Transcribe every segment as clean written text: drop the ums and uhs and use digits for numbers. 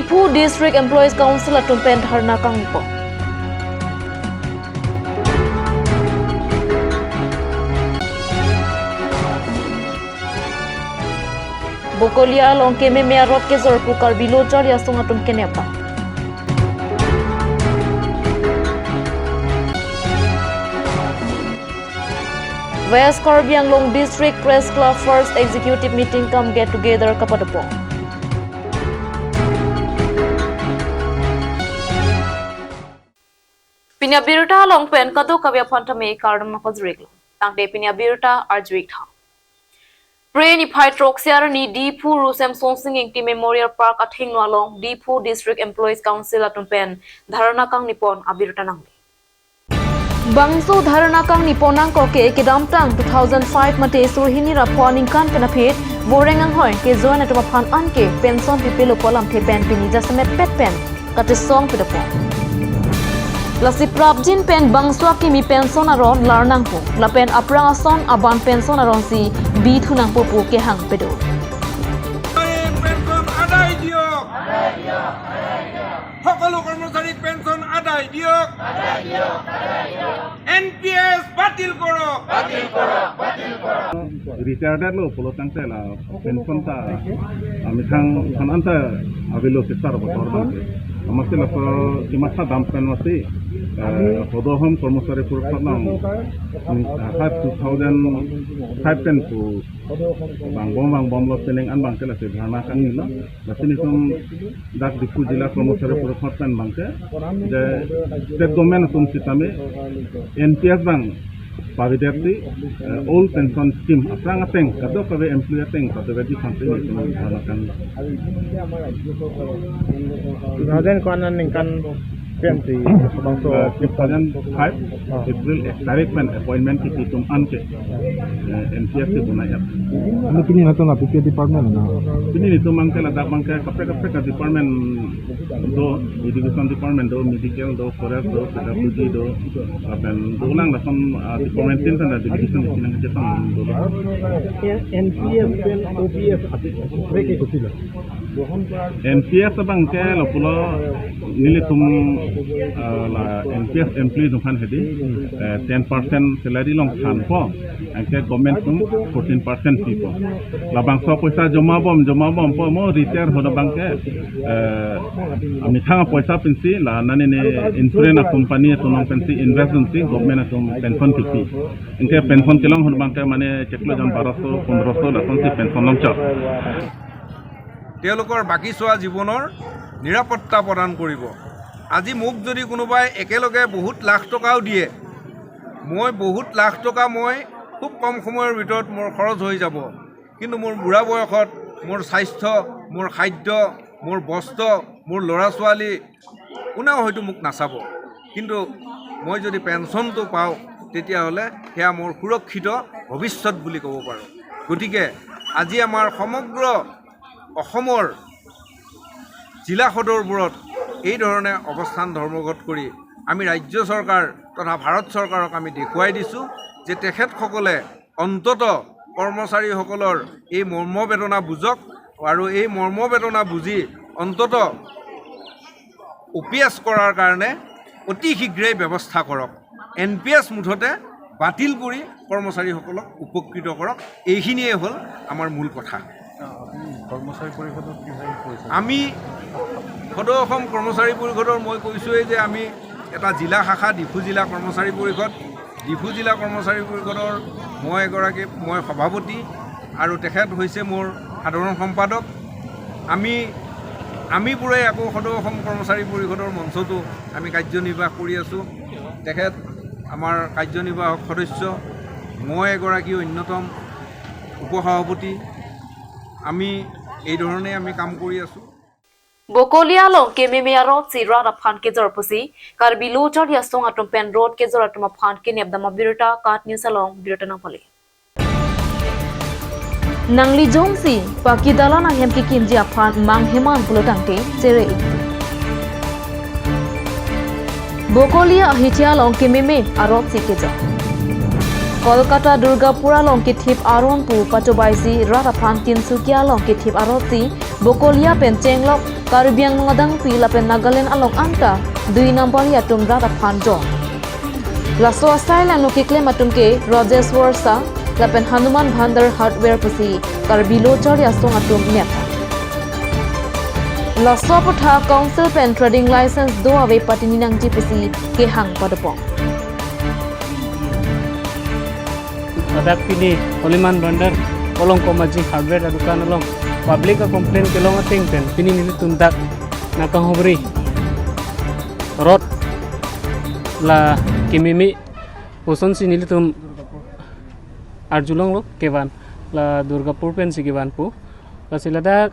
Difu District Employees Council atumpen dharna kangpo. Bokolia long keme mearot ke zor pukar bilo jar yasung atum kenepa. West Karbiang Long District Press Club First Executive Meeting come get together kapadapo. Pinya birta long pen kado kavya phantame kardam napazriglo. Tangde pinya birta arjwik tha. Brain Hydroxiar ni Difu Rusem Sonsing Ingti Memorial Park athing along Difu District Employees Council atumpen dharana kang nipon abirta nang. Bangso dharana kang niponang koke kedamtang 2005 mate surhini raponing kan penapit borengang hoy ke zona to phan anke pension pipelo polam the pen pini jasamet pet pen kate song pedapo. Lasi prabjin pen bangswa ki mi pension aron larnang po lapen aprang ason aban pension aron si bitu nang popo ke hang pedo. Pension adai diok. সকলো কর্মচারী pension আদায় দিয়ক। NPS বাতিল করক। Retired lo polo tangte la pension ta amithang khananta avilo sesar botor bangke amaste la ko kimasa dam pen wasi hodohom kormosari purkhanam 2005 pen pu bang lo seneng an bangke la se dhana kang lo lasini tum dak Difu jila kormosari purkhan bangke je state government tum sitame NPS bang Paviderti old pension scheme aprang ateng kado kabe employee ateng kado gaji sampai ni menggunakan 2000 kanan ningkan pensi bangso 2005 April tarik pen appointment ki tum anke NPS ki bunaya ano pini nato na PPA department na ini itu mangke la mangke kape ka department do education department do medical do forest do PWD do apen do lang la som department tin tan education kinang jepang do NPS pen OPS reke kutila NPS bangke lo pulo nili tum la NPS employee dukhan hedi 10% salary long khan po angke government tum 14% fee po la bangso paisa joma bom po mo retire hoda bangke ami thanga paisa pinsi la nani ne insurance company to non pensi investment si government tum pension fee angke pension kelong hoda bangke mane cheklo jan 1200 1500 la sonsi pension long chak তেওঁলোকৰ বাকি সোৱা জীৱনৰ নিৰাপত্তা প্ৰদান কৰিব। আজি মোক যদি কোনোবাই একেলগে বহুত লাখ টকাও দিয়ে মই বহুত লাখ টকা মই খুব কম সময়ৰ ভিতৰত মোৰ খৰচ হৈ যাব কিন্তু মোৰ বুঢ়া বয়সত মোৰ স্বাস্থ্য মোৰ খাদ্য মোৰ বস্ত্ৰ মোৰ ল'ৰা ছোৱালী কোনেও হয়তো মোক নাচাব কিন্তু মই যদি পেনশনটো পাওঁ তেতিয়াহ'লে সেয়া মোৰ সুৰক্ষিত ভৱিষ্যত বুলি ক'ব পাৰোঁ। গতিকে আজি আমাৰ সমগ্ৰ অসমৰ জিলা সদৰবোৰত এই ধৰণে অৱস্থান ধৰ্মঘট কৰি আমি ৰাজ্য চৰকাৰ তথা ভাৰত চৰকাৰক আমি দেখুৱাই দিছোঁ যে তেখেতসকলে অন্তত কৰ্মচাৰীসকলৰ এই মৰ্মবেদনা বুজক আৰু এই মৰ্মবেদনা বুজি অন্তত OPS কৰাৰ কাৰণে অতি শীঘ্ৰেই ব্যৱস্থা কৰক। NPS মুঠতে বাতিল কৰি কৰ্মচাৰীসকলক উপকৃত কৰক। এইখিনিয়ে হ'ল আমাৰ মূল কথা। কৰ্মচাৰী পৰিষদত আমি সদৌ অসম কৰ্মচাৰী পৰিষদৰ মই কৈছোঁৱেই যে আমি এটা জিলা শাখা ডিফু জিলা কৰ্মচাৰী পৰিষদ ডিফু জিলা কৰ্মচাৰী পৰিষদৰ মই সভাপতি আৰু তেখেত হৈছে মোৰ সাধাৰণ সম্পাদক। আমিবোৰে আকৌ সদৌ অসম কৰ্মচাৰী পৰিষদৰ মঞ্চতো আমি কাৰ্যনিৰ্বাহ কৰি আছোঁ। তেখেত আমাৰ কাৰ্যনিৰ্বাহক সদস্য, মই এগৰাকী অন্যতম উপসভাপতি। আমি এই ধৰণে আমি কাম কৰি আছোঁ। Bokolia long keme mearot si rada phan ke jorpusi karbi lojar yasong atumpen road ke jor atuma phan ke nebdama birta kat news along birta na pali nangli jongsi pakidala na hem ki kimji aphan mang heman pulotangte chere Bokolia ahitia long keme me arot si ke jor Kolkata Durgapura long kitip aron pu kacobaisi Rataphan Tinsukia long kitip aroti Bokolia pen cenglok Karbiang ngadang pi lapen Nagaland along anta 2 number yatum Rataphan jo. Laso asai lang nukiklem atum ke Rajesh Warsa lapen Hanuman Bhandar hardware pasi Karbilo chorya song atum net. Laso putha council pen trading license do ave patini nang GPC ke hang padapong. Adak pini Hanuman Bhandar kolong komaji hardware adukan along public ka complain kelong ating pen pini nili tundak nakang hubri rot la kimimi uson si nili tum arjulong lo kevan la Durgapur pen si kevan pu la siladak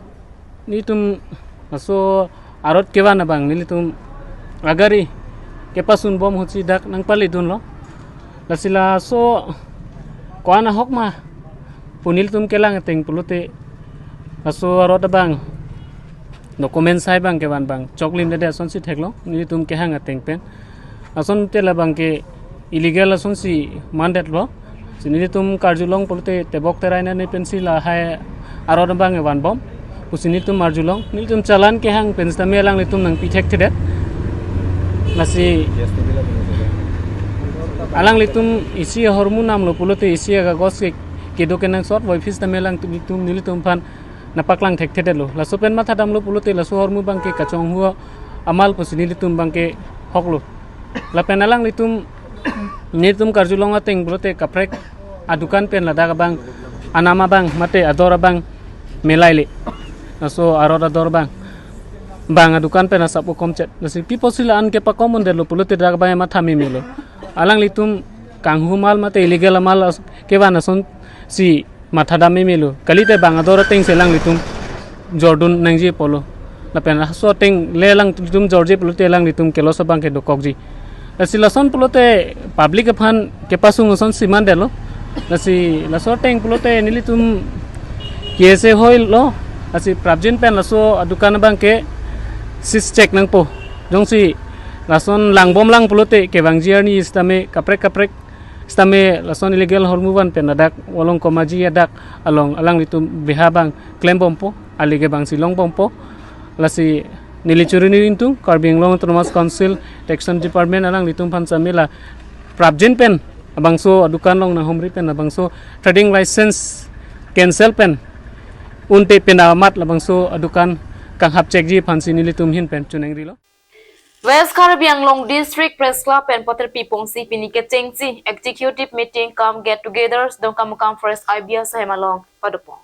ni tum aso arot kevan abang nili tum agari kepasun bom hutsi dak nang palidun lo la sila so kuana hok ma punil tum kelang ateng pulute aso arot abang dokumen sai bang kevan bang choklim dede ason si theklo nili tum ke hang ateng pen ason tela bang ke illegal ason si mandat lo sini tum karjulong pulute tebok teraina ne pensila hai arot bang evan bom usini tum marjulong nili tum chalan ke hang pensta melang le tum nang pithek thede lasi alang litum isi hormu nam lo pulute isi aga gos ke dokenang sort boy fis tamelang tum nili tum pan napaklang thek thede lo la sopen matha dam lo pulute la so hormu bang ke kachong huo amal posini litum bang ke hoklo la penalang litum nitum karjulong ateng pulute kaprek adukan pen la daga bang anama bang mate adora bang melaile so arora dor bang bang adukan pen asapo komchet nasi pipo sila an ke pakomon de lo pulute daga bang matha mimelo alang litum kanghu mal mate illegal mal ke bana son si matha dami melu kalite bang adora teng selang litum jordun nangji polo lapen so teng lelang litum jorje pulute lang litum kelosa bang ke dokokji lasilason pulute public fan ke pasung son siman delo lasi laso teng pulute nilitum kese hoil lo lasi prabjin pen laso adukan bang ke sis check nang po jongsi lason langbom lang pulute ke bang jiarni istame kaprek istame lason illegal hormuban pen adak walong komaji adak alang litum behabang claim bompo alige bang silong bompo lasi nilicuri nirintu Karbing Long Autonomous Council Taxation Department alang litum pansamila prabjin pen abangso adukan long na homri pen abangso trading license cancel pen unte pen amat labangso adukan kang hapchek ji pansi nilitum hin pen chuneng rilo West Caribbean Long District Press Club and Potter Pipongsi Pinike Chengsi Executive Meeting Come Get Togethers Dong Kamukam First IBS Hemalong Padupong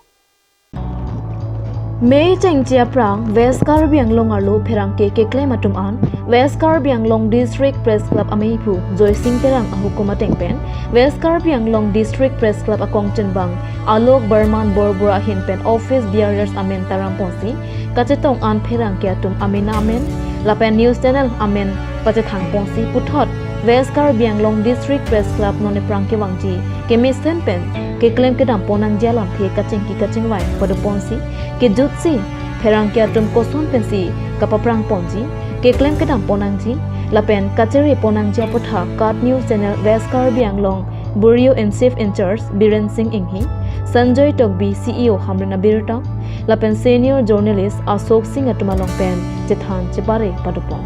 May Chengchia Prang West Caribbean Long Arlo Perang Ke Claim Atum An West Caribbean Long District Press Club Ameipu Joy Sing Perang Ahukuma Tengpen West Caribbean Long District Press Club Akong Chenbang Alok Burman Borbora Hinpen Office Bearers Amen Taramponsi Kachetong An Perang Ke Atum Amena Amen Lapen News Channel Amen Pachetang Ponsi Puthot West Caribbean Long District Press Club None Prang Ke Wangji Ke Misten Pen Ke Claim Ke Dam Ponang Jalam Phe Kacheng Wai Pada Ponsi Ke Jutsi Perang Ke Atum Koson Pensi Kapaprang Ponji Ke Claim Ke Dam Ponang Ji Lapen Kacheri Ponang Jia Putha Kat News Channel West Caribbean Long Bureau and Chief in Charge Biren Singh Inghi Sanjoy Togbi CEO Hamrina Birta Lapen Senior Journalist Ashok Singh Atumalong Pen Chethan Chepare Padupong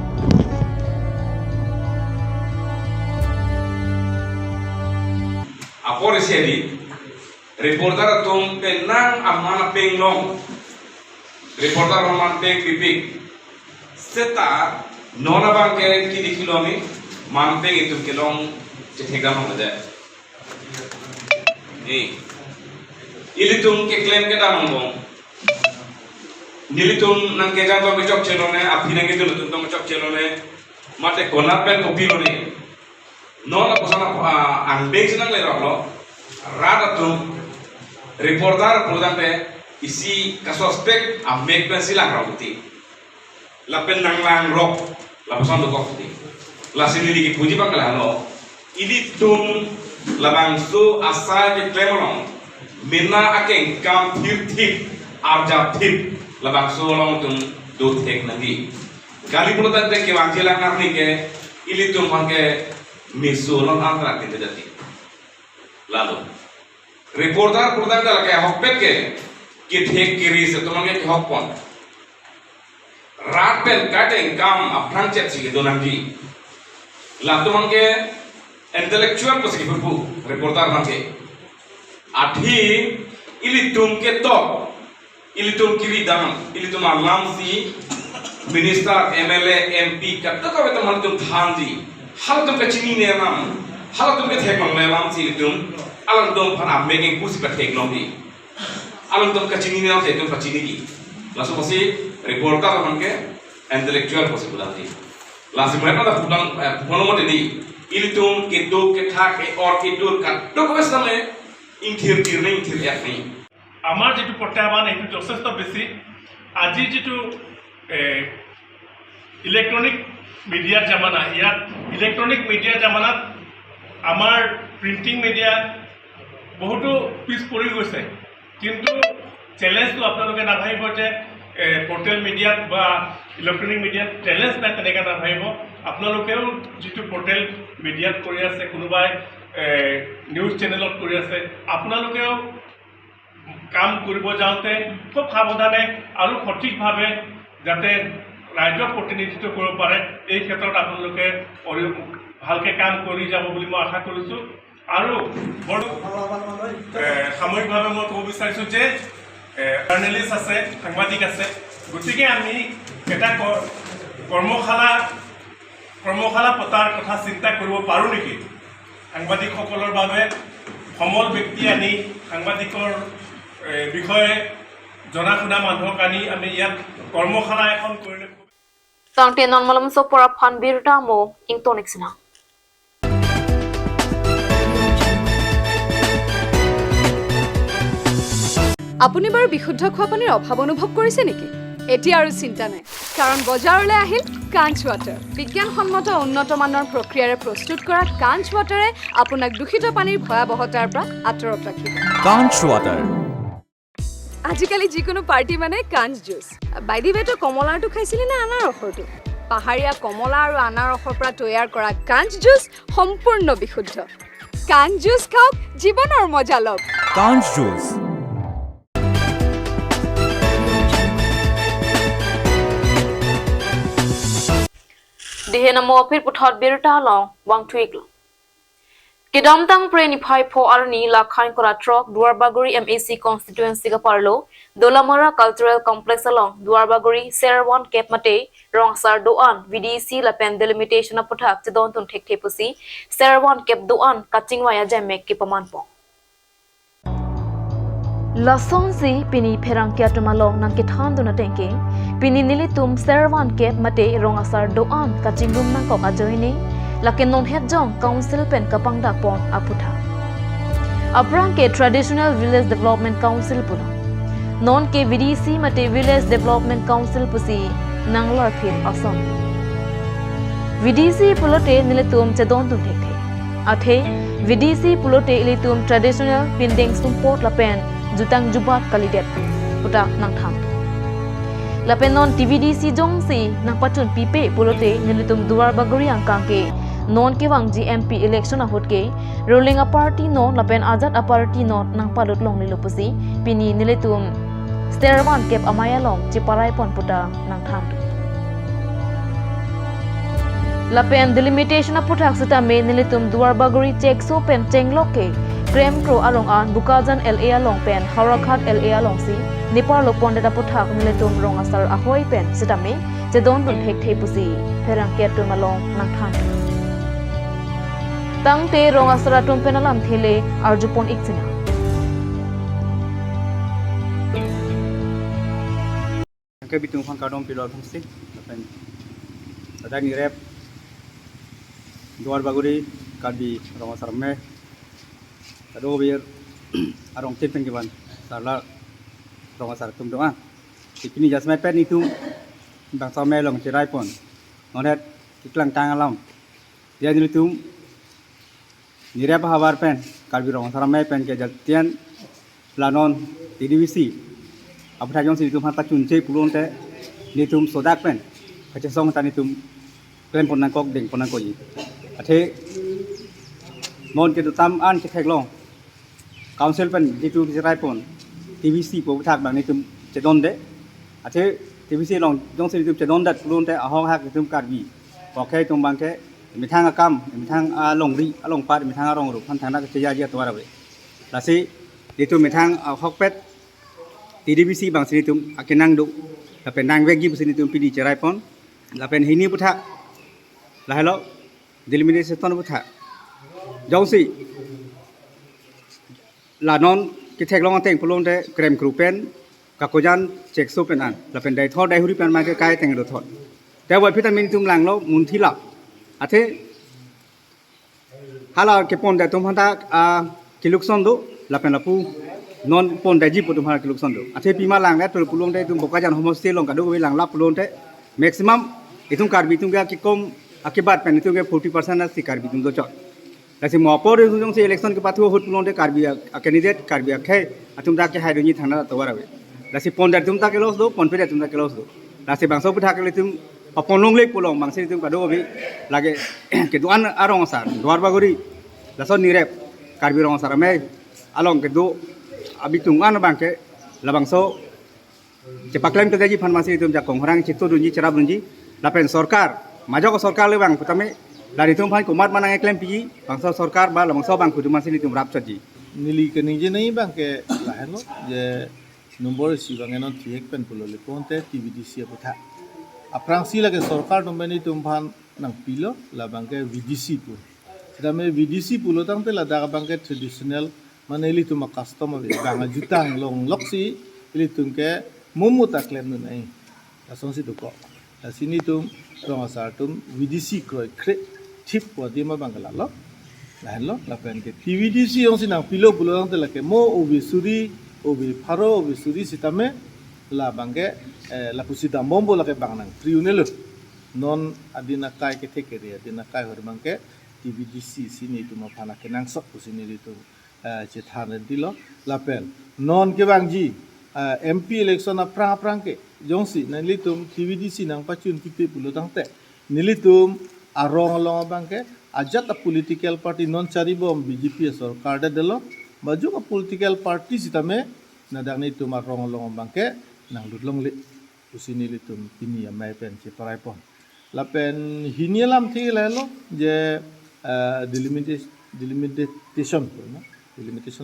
Apor sedi reporter tum penang amana penglong reporter roman peng pipik seta nona bangke kidi kilomi man peng itu kilong cethega mangade ilitum ke claim ke damong nilitum nang ke jang to chok chelone apina ke tum to chok chelone mate kona pen kopilone nona kosana anbeng senang le roklo rada tum reporter puludante isi ka suspect ambek pen silang rokuti la pen nang lang rok la pasan do kokuti la sinili ki puji bakala no ini tum labang su asa ke klemolong minna akeng kam thip arja thip labang su long tum do thek nangi kali puludante ke wangjilang narni ke ili tum hange misu long antra ke jati lalu reporter purdan dal ke hokpet ke thek kiri se tomang ke hokpon rat pen kating kam aprang chet si donang ji la tomang ke intellectual posiki purpu reporter bangke athi ilitum ke top ilitum kiri dang ilitum alam si minister MLA MP katta ka betam hal tum than ji hal tum ke chini ne nam hal tum ke thek mang le lam si ilitum alang tum phan making pusi ka thek nom di alang tum ke chini ne nam se tum ka chini ki lasu posi reporter bangke intellectual posi bulan di lasu mereka da pudang ponomo di ilitum ke do ke thak ke or ke dur ka to ko same ইংথিৰ কিৰনে ইংথিৰ এফনি আমাৰ যেটো প্ৰত্যাহ্বান এইটো যথেষ্ট বেছি আজি যেটো electronic মিডিয়াৰ জামানা ইয়াত ইলেক্ট্ৰনিক মিডিয়াৰ জামানাত আমাৰ প্ৰিণ্টিং মিডিয়া বহুতো পিছ পৰি গৈছে কিন্তু চ্যালেঞ্জটো আপোনালোকে নাভাবিব যে পোৰ্টেল মিডিয়াত বা ইলেক্ট্ৰনিক মিডিয়াত চ্যালেঞ্জ নাই তেনেকৈ নাভাবিব আপোনালোকেও যেটো পোৰ্টেল মিডিয়াত কৰি আছে কোনোবাই নিউজ চেনেলত কৰি আছে আপোনালোকেও কাম কৰিব যাওঁতে খুব সাৱধানে আৰু সঠিকভাৱে যাতে ৰাজ্যক প্ৰতিনিধিত্ব কৰিব পাৰে এই ক্ষেত্ৰত আপোনালোকে ভালকৈ কাম কৰি যাব বুলি মই আশা কৰিছোঁ আৰু সাময়িকভাৱে মই ক'ব বিচাৰিছোঁ যে জাৰ্নেলিষ্ট আছে সাংবাদিক আছে গতিকে আমি এটা কৰ্মশালা পতাৰ কথা চিন্তা কৰিব পাৰোঁ নেকি সাংবাদিকসকলৰ বাবে সমল ব্যক্তি আনি সাংবাদিকৰ বিষয়ে জনা শুনা মানুহক আনি আমি ইয়াত কৰ্মশালা এখন কৰিলে Tangte non malam so pora phan birta mo ingtonik sina. আপুনি বাৰু বিশুদ্ধ খোৱা পানীৰ অভাৱ অনুভৱ কৰিছে নেকি এতিয়া আৰু চিন্তা নাই কাৰণ বজাৰলৈ আহিল কাঞ্চ ৱাটাৰ বিজ্ঞানসন্মত উন্নত মানৰ প্ৰক্ৰিয়াৰে প্ৰস্তুত কৰা কাঞ্চ ৱাটাৰে আপোনাক দূষিত পানীৰ ভয়াৱহতাৰ পৰা আঁতৰত ৰাখিব কাঞ্চ ৱাটাৰ আজিকালি যিকোনো পাৰ্টি মানে কাঞ্চ জুচ বাইদিবেটো কমলাৰটো খাইছিলে নে আনাৰসৰটো পাহাৰীয়া কমলা আৰু আনাৰসৰ পৰা তৈয়াৰ কৰা কাঞ্চ জুচ সম্পূৰ্ণ বিশুদ্ধ কাঞ্চ জুচ খাওক জীৱনৰ মজা লওক কাঞ্চ juice Dihena mo phir puthot birta long wang thuik lo. Kidam tang pre ni phai pho arni la khain kora trok Duarbaguri MAC constituency ka parlo Dolamara cultural complex along Duarbaguri Serwan Kep Mate Rongsar Doan VDC la pen delimitation na puthak chidon tun thek thepusi Serwan Kep Doan kachingwaya jamek ki paman po. Lason si pini pherang kya tumalong nang kithan duna tengke pini nilitum Serwan Kep Mate Rongsar Doan kachingum nang ko ajoini lakin non het jong council pen kapang dak pon aputha abrang ke traditional village development council pula non ke VDC Mate village development council pusi nanglar phir asam VDC pulote nilitum chedon dun thek athe VDC pulote ilitum traditional pinding support lapen jutang jubat kalidet puta nang tham lapen non TVDC jong si nang pachun pipe pulote nilitum Duarbaguri angkang ke non ke wang GMP election ahut ke ruling a party non lapen azat a party non nang palut long nilupusi pini nilitum Serwan Kep amaya long chiparai pon puta nang tham lapen delimitation a puthak sita me nilitum Duarbaguri check so pen chenglok ke Krem Kro along an Bukajan LA along pen Haurakhat LA along si Nepal lopon da puthak nilitum rong asar ahoi pen sita me chedon dun thek thepusi pherang ke tu malong nang tham tang te rong asara tum penalam thele arjupon iksina ke bitung phang kadom pilor phangsi pen adang rep Duarbaguri kalbi rong asar me ado bir arong chen giban sarla rong asar tum doa tikini jasmai pen itu bang sa me long chirai pon nonet tiklang tang alam dia dilutum nirep habar pen kalbi rong asar me pen ke jatian planon TDVC abra jong situm hata chunche pulon te nitum sodak pen kache song tanitum pen pon nang kok ding pon nang koji athe non ke tam an ke thek long council pen itu cerai pun TVC pun tak bang itu cedon deh aja TVC long jong sih itu cedon dat belum teh ahong hak itu karbi oke itu bang keมีทางกรรมมีทางลงรีลงปัดมีทางรองรูปทางนั้นก็จะยากเยอะตัวเราเลยแล้วสิdi tuมีทางฮอกเป็ด TDBC บางสิตุอากินังดูแล้วเป็นนางเวกีบุษนิตุปีดีเจริญพรแล้วเป็นหินีพุทธะแล้วให้เรา delimitation พุทธะยองสิลานอนกิเทกลองเต็งพลงเตเกรมครูเป็นกักยันเช็คซูเป็นอันแล้วเป็นไดทอดไดฮุริเป็นมาใกล้ๆแต่งรถทอดแต่ว่าพิธามินตุมหลังเรามุนที่หลับอาทิฮาลาเก็บปนแต่ตุมพันธะกิลุกซอนดูแล้วเป็นละผู้นอนปนแต่จีบตุมพันธะกิลุกซอนดูอาทิปีมาหลังแล้วตัวผู้ลงได้ตุมบอกกันโฮโมสเตลลงกันดูเวลาลับผู้ลงได้แม็กซิมัมitu karbi itu gak kikom akibat pen itu gak 40% nasi karbi itu do chot lasi mo por itu jong si election ke patu hut pulon de karbi candidate karbi akhe atum da ke hai do ni thana to warawe lasi pon dar tum ta ke los do pon pe tum ta ke los do lasi bangso putha ke tum apon long lek pulong bangsi tum ka do bi lage ke duan arong sar duar bagori lason ni rep karbi rong sar me along ke do abi tungan bang ke la bangso cepak klaim ke gaji phan masih tum jakong horang chitu dunji cerab dunji lapen sorkar majok sorkar le bang pertama dari tum phan kumat manang klaim pigi bangsa sorkar ba bangsa bang kudu masih tum rap chaji nili kening je nahi bang ke lahen lo je nomor si bang enon tiek pen pulo le ponte TVDC aputha aprang si lage sorkar nombeni tum phan nang pilo la bang ke VDC pu sedame VDC pulo tang te la da bang ke traditional maneli tum custom bang jutang long loksi ili tum ke mumu taklem nu nai asong si duko sini tum rong asar tum VDC kroi kre tip podi ma bangala lo lain lo la pen ke TVDC ong sinang pilo pulo ang tela ke mo obi suri obi pharo obi suri sitame la bangge la pusida mombo la ke bangnang triunelo non adina kai ke thekeri adina kai hor bangke TVDC sini tum phana ke nang sok sini itu che than dilo la pen non ke bangji MP election aprang ke jongsi nilitum TVDC nang pacun kipe pulo tangte nilitum arong long bangke ajat a political party non charibom BJP sarkar de delo maju ka political party sitame nadang nitum arong long bangke nang lutlong le usini litum kini amai pen che parai pon la pen hinielam thi lelo je delimitation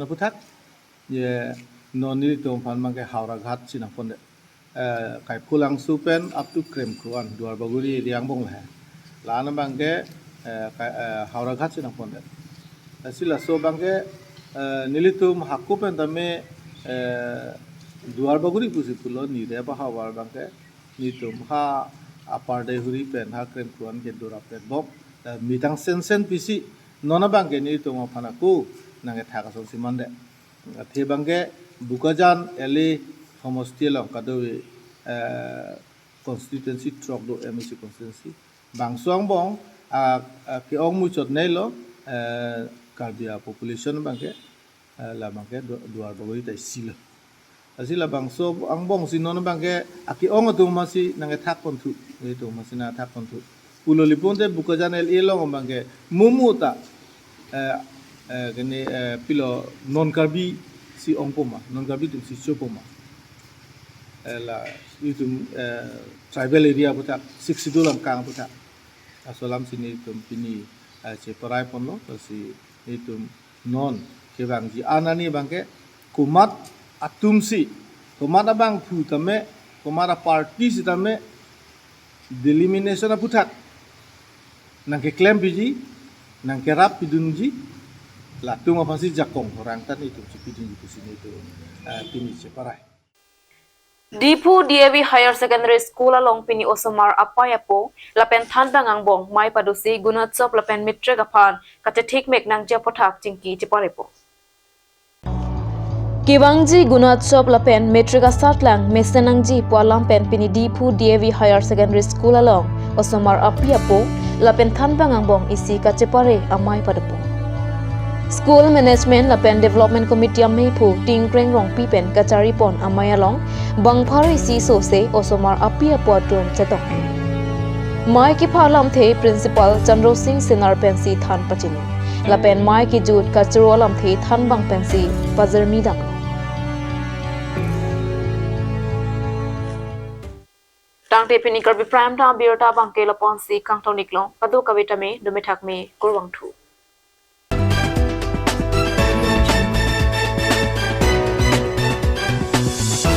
aputhak je non nilitum phan bangke haura ghat sinang pon de kai pulang supen up to krem kruan duar baguri riang bong la lana bangke haura ghat sinang pon de sila so bangke nilitum hakupen tame duar baguri pusi pulo ni re ba hawar bangke nitum ha apar de huri pen ha krem kruan ke dura pen bob mitang sen pisi nona bangke nilitum phana ku nange thaka so simande the bangke bukajan ele homostiel of kadowe constituency trok do MSC constituency bang suang bong ke ong mu chot nei lo karbia population bangke la bangke duar bagoi tai sila asila bang so ang bong sinon bangke aki ong tu masi nange thak kon thu itu masina thak kon thu pulo liponte bukajan el elong bangke mumuta gene pilo non karbi si ongpoma non karbi tu si chopoma la itu tribal area putak 60 dolam kang putak asolam sini tum pini che parai ponlo si itu non ke bang ji anani bangke kumat atumsi kumat abang pu tame kumat party si tame delimitation putak nang ke claim biji nang ke rap pidunji la tum apa si jakong orang tan itu pidunji di sini itu pini che parai Dipu DAV Higher Secondary School along pini Osomar Apayapo lapen thandang angbong mai padusi gunatsop lapen mitre gapan katetik mek nang japothak jingki jiparepo Kibangji gunatsop lapen mitre ga satlang mesenangji pualam pen pini Dipu DAV Higher Secondary School along Osomar Apayapo lapen thandang angbong isi kachepare amai padapo School Management lapen Development Committee amai phu ting kreng rong pi pen kachari pon amai along bangphari si so se Osomar Apia Potrum chetong Mai ki phalam the Principal Chandro Singh Sinar Pensi Than Pachini lapen mai ki jut ka chrolam thi than bang pensi pajar mi dam tang te pini kar bi prime ta birta bang ke lapon si kang tonik long kadu kavita me dumithak me kurwang thu